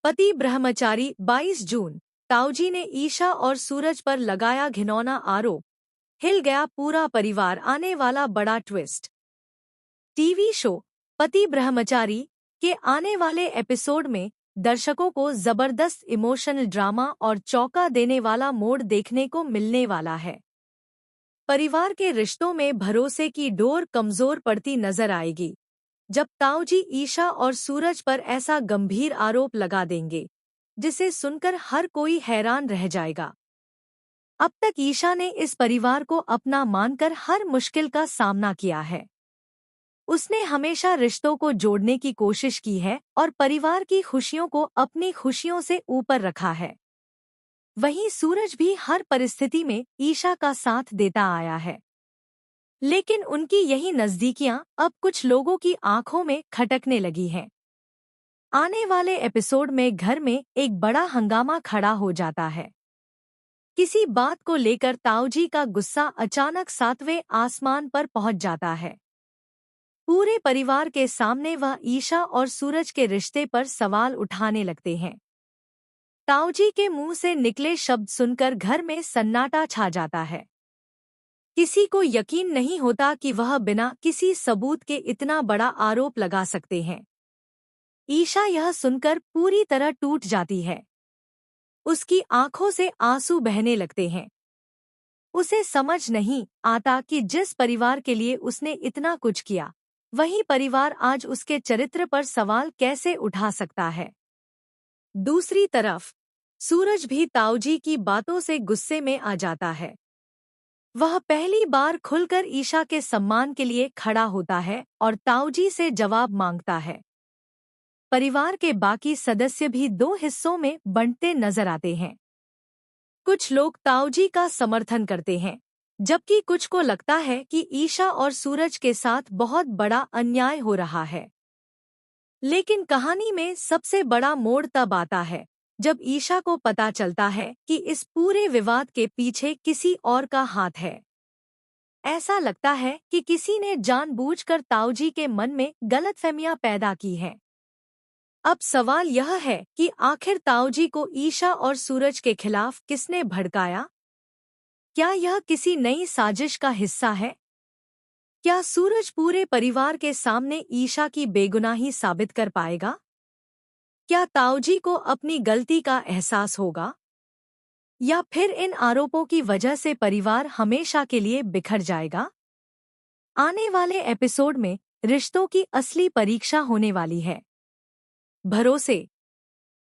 पति ब्रह्मचारी 22 जून। ताऊजी ने ईशा और सूरज पर लगाया घिनौना आरोप। हिल गया पूरा परिवार, आने वाला बड़ा ट्विस्ट। टीवी शो पति ब्रह्मचारी के आने वाले एपिसोड में दर्शकों को जबरदस्त इमोशनल ड्रामा और चौंका देने वाला मोड़ देखने को मिलने वाला है। परिवार के रिश्तों में भरोसे की डोर कमजोर पड़ती नजर आएगी जब ताऊजी ईशा और सूरज पर ऐसा गंभीर आरोप लगा देंगे, जिसे सुनकर हर कोई हैरान रह जाएगा। अब तक ईशा ने इस परिवार को अपना मानकर हर मुश्किल का सामना किया है। उसने हमेशा रिश्तों को जोड़ने की कोशिश की है और परिवार की खुशियों को अपनी खुशियों से ऊपर रखा है। वहीं सूरज भी हर परिस्थिति में ईशा का साथ देता आया है। लेकिन उनकी यही नजदीकियां अब कुछ लोगों की आंखों में खटकने लगी हैं। आने वाले एपिसोड में घर में एक बड़ा हंगामा खड़ा हो जाता है। किसी बात को लेकर ताऊजी का गुस्सा अचानक 7वें आसमान पर पहुंच जाता है। पूरे परिवार के सामने वह ईशा और सूरज के रिश्ते पर सवाल उठाने लगते हैं। ताऊजी के मुंह से निकले शब्द सुनकर घर में सन्नाटा छा जाता है। किसी को यकीन नहीं होता कि वह बिना किसी सबूत के इतना बड़ा आरोप लगा सकते हैं। ईशा यह सुनकर पूरी तरह टूट जाती है। उसकी आंखों से आंसू बहने लगते हैं। उसे समझ नहीं आता कि जिस परिवार के लिए उसने इतना कुछ किया, वही परिवार आज उसके चरित्र पर सवाल कैसे उठा सकता है। दूसरी तरफ सूरज भी ताऊजी की बातों से गुस्से में आ जाता है। वह पहली बार खुलकर ईशा के सम्मान के लिए खड़ा होता है और ताऊजी से जवाब मांगता है। परिवार के बाकी सदस्य भी दो हिस्सों में बंटते नजर आते हैं। कुछ लोग ताऊजी का समर्थन करते हैं, जबकि कुछ को लगता है कि ईशा और सूरज के साथ बहुत बड़ा अन्याय हो रहा है। लेकिन कहानी में सबसे बड़ा मोड़ तब आता है जब ईशा को पता चलता है कि इस पूरे विवाद के पीछे किसी और का हाथ है। ऐसा लगता है कि किसी ने जानबूझकर ताऊजी के मन में गलतफहमियां पैदा की हैं। अब सवाल यह है कि आखिर ताऊजी को ईशा और सूरज के खिलाफ किसने भड़काया? क्या यह किसी नई साजिश का हिस्सा है? क्या सूरज पूरे परिवार के सामने ईशा की बेगुनाही साबित कर पाएगा? क्या ताऊजी को अपनी गलती का एहसास होगा? या फिर इन आरोपों की वजह से परिवार हमेशा के लिए बिखर जाएगा? आने वाले एपिसोड में रिश्तों की असली परीक्षा होने वाली है। भरोसे,